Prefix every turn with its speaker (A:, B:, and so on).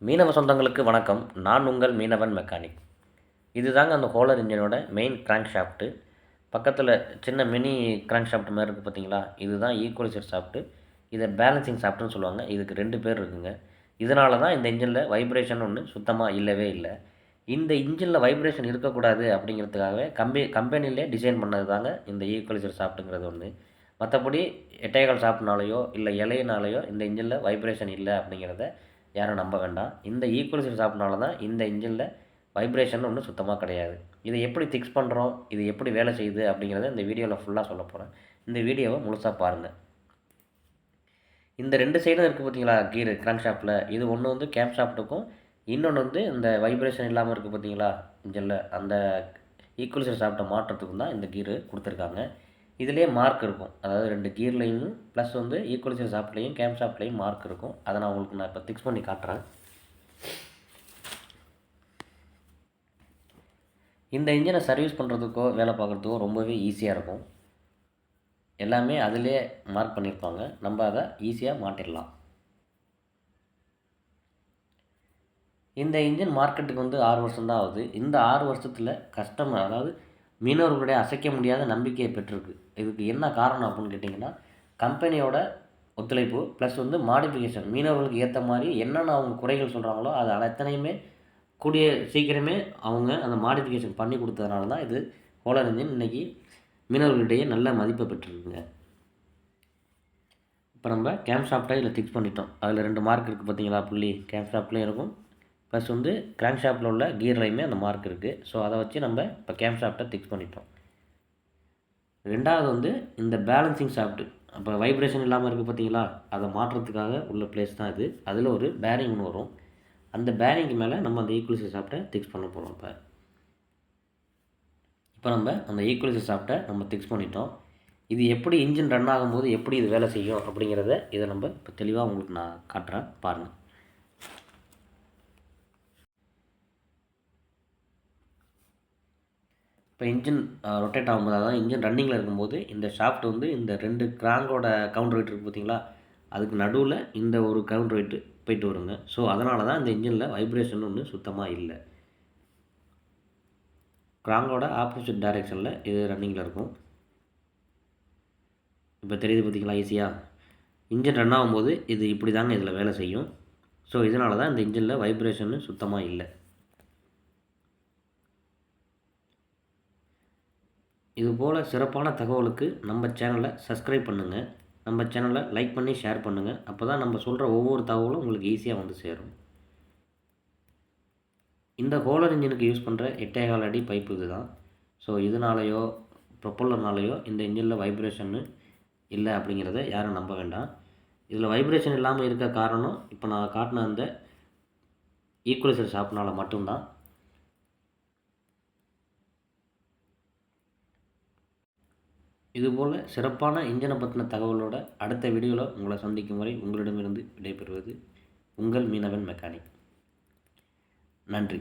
A: மீனவ சொந்தங்களுக்கு வணக்கம். நான் உங்கள் மீனவன் மெக்கானிக். இதுதாங்க அந்த ஹோலர் இன்ஜினோட மெயின் கிராங்க் ஷாஃப்ட்டு. பக்கத்தில் சின்ன மினி கிராங்க் ஷாஃப்ட் மாதிரி இருக்குது பார்த்தீங்களா, இதுதான் ஈக்குவலைசர் ஷாஃப்ட்டு. இதை பேலன்சிங் ஷாஃப்ட்டுன்னு சொல்லுவாங்க. இதுக்கு 2 பேர் இருக்குங்க. இதனால தான் இந்த இன்ஜினில் வைப்ரேஷன் ஒன்று சுத்தமாக இல்லவே இல்லை. இந்த இன்ஜினில் வைப்ரேஷன் இருக்கக்கூடாது அப்படிங்கிறதுக்காகவே கம்பெனிலே டிசைன் பண்ணது தாங்க இந்த ஈக்குவலைசர் ஷாஃப்ட்டுங்கிறது ஒன்று. மற்றபடி எட்டைகால் ஷாஃப்ட்னாலேயோ இல்லை இலையினாலேயோ இந்த இன்ஜினில் வைப்ரேஷன் இல்லை அப்படிங்கிறத யாரும் நம்ப வேண்டாம். இந்த ஈக்குவலைசர் ஷாஃப்ட்னால தான் இந்த இன்ஜினில் வைப்ரேஷன் ஒன்றும் சுத்தமாக கிடையாது. இதை எப்படி ஃபிக்ஸ் பண்ணுறோம், இது எப்படி வேலை செய்யுது அப்படிங்கிறத இந்த வீடியோவில் ஃபுல்லாக சொல்ல போகிறேன். இந்த வீடியோவை முழுசாக பாருங்கள். இந்த 2 சைடும் இருக்குது பார்த்தீங்களா கீரு கிராங்க் ஷாஃப்ட்டில், இது ஒன்று வந்து கேம் ஷாஃப்ட்டுக்கும், இன்னொன்று வந்து இந்த வைப்ரேஷன் இல்லாமல் இருக்குது பார்த்தீங்களா இன்ஜினில், அந்த ஈக்குவலைசர் ஷாஃப்ட்டை மாற்றுறதுக்கும் தான் இந்த கீரு கொடுத்துருக்காங்க. இதிலே மார்க் இருக்கும். அதாவது 2 கீர்லேயும் ப்ளஸ் வந்து ஈக்குவலைசர் ஷாஃப்ட்லேயும் கேம் ஷாஃப்ட்லேயும் மார்க் இருக்கும். அதை நான் உங்களுக்கு இப்போ ஃபிக்ஸ் பண்ணி காட்டுறேன். இந்த இன்ஜினை சர்வீஸ் பண்ணுறதுக்கோ வேலை பார்க்குறதுக்கோ ரொம்பவே ஈஸியாக இருக்கும். எல்லாமே அதிலே மார்க் பண்ணியிருப்பாங்க. நம்ம அதை ஈஸியாக மாட்டிடலாம். இந்த இன்ஜின் மார்க்கெட்டுக்கு வந்து 6 வருஷம் தான் ஆகுது. இந்த 6 வருஷத்தில் கஸ்டமர், அதாவது மீனவர்களுடைய அசைக்க முடியாத நம்பிக்கையை பெற்றிருக்கு. இதுக்கு என்ன காரணம் அப்படின்னு கேட்டிங்கன்னா, கம்பெனியோட ஒத்துழைப்பு ப்ளஸ் வந்து மாடிஃபிகேஷன். மீனவர்களுக்கு ஏற்ற மாதிரி என்னென்ன அவங்க குறைகள் சொல்கிறாங்களோ அது அத்தனையுமே கூடிய சீக்கிரமே அவங்க அந்த மாடிஃபிகேஷன் பண்ணி கொடுத்ததுனால தான் இது ஹோலர் இன்ஜின் இன்றைக்கி மீனவர்களிடையே நல்ல மதிப்பை பெற்றுருக்குங்க. இப்போ நம்ம கேம் ஷாஃப்ட்டை இதில் ஃபிக்ஸ் பண்ணிட்டோம். அதில் 2 மார்க் இருக்குது பார்த்தீங்களா, புள்ளி கேம் ஷாஃப்ட்லேயும் இருக்கும், ப்ளஸ் வந்து கிராங்க் ஷாஃப்ட்டில் உள்ள கீர்லையுமே அந்த மார்க் இருக்குது. ஸோ அதை வச்சு நம்ம இப்போ கேம் ஷாஃப்ட்டை ஃபிக்ஸ் பண்ணிட்டோம். 2வது வந்து இந்த பேலன்சிங் ஷாஃப்ட்டு, அப்போ வைப்ரேஷன் இல்லாமல் இருக்குது பார்த்தீங்களா, அதை மாற்றுறதுக்காக உள்ள பிளேஸ் தான் இது. அதில் ஒரு பேரிங் ஒன்று வரும். அந்த பேரிங்க்கு மேலே நம்ம அந்த ஈக்குவலைசர் ஷாஃப்ட்டை ஃபிக்ஸ் பண்ண போகிறோம். இப்போ நம்ம அந்த ஈக்குவலைசர் ஷாஃப்ட்டை நம்ம ஃபிக்ஸ் பண்ணிட்டோம். இது எப்படி இன்ஜின் ரன் ஆகும்போது எப்படி இது வேலை செய்யும் அப்படிங்கிறத இதை நம்ம இப்போ தெளிவாக உங்களுக்கு நான் காட்டுறேன், பாருங்கள். இப்போ இன்ஜின் ரொட்டேட் ஆகும்போது, அதாவது இன்ஜின் ரன்னிங்கில் இருக்கும்போது இந்த ஷாஃப்ட் வந்து இந்த 2 கிராங்கோட கவுண்டர் வெயிட் இருக்குது பார்த்தீங்களா, அதுக்கு நடுவில் இந்த ஒரு கவுண்டர் வெயிட்டு போயிட்டு வருங்க. ஸோ அதனால தான் இந்த இன்ஜினில் வைப்ரேஷன் ஒன்று சுத்தமாக இல்லை. கிராங்கோட ஆப்போசிட் டைரெக்ஷனில் இது ரன்னிங்கில் இருக்கும். இப்போ தெரியுது பார்த்தீங்களா ஈஸியாக. இன்ஜின் ரன் ஆகும்போது இது இப்படி தாங்க இதில் வேலை செய்யும். ஸோ இதனால தான் இந்த இன்ஜினில் வைப்ரேஷன் சுத்தமாக இல்லை. இதுபோல் சிறப்பான தகவலுக்கு நம்ம சேனலை சப்ஸ்கிரைப் பண்ணுங்கள். நம்ம சேனலை லைக் பண்ணி ஷேர் பண்ணுங்கள். அப்போ தான் நம்ம சொல்கிற ஒவ்வொரு தகவலும் உங்களுக்கு ஈஸியாக வந்து சேரும். இந்த ஹோலர் இன்ஜினுக்கு யூஸ் பண்ணுற 8.25 அடி பைப்பு இது தான். ஸோ இதனாலேயோ ப்ரொப்பல்லர்னாலேயோ இந்த இன்ஜினில் வைப்ரேஷன்னு இல்லை அப்படிங்கிறத யாரும் நம்ப வேண்டாம். இதில் வைப்ரேஷன் இல்லாமல் இருக்க காரணம் இப்போ நான் காட்டின அந்த ஈக்குவலைசர் ஷாஃப்ட்னால் மட்டும்தான். இதுபோல் சிறப்பான இன்ஜினை பற்றின தகவலோட அடுத்த வீடியோவில் உங்களை சந்திக்கும் வரை உங்களிடமிருந்து விடைபெறுவது உங்கள் மீனவன் மெக்கானிக். நன்றி.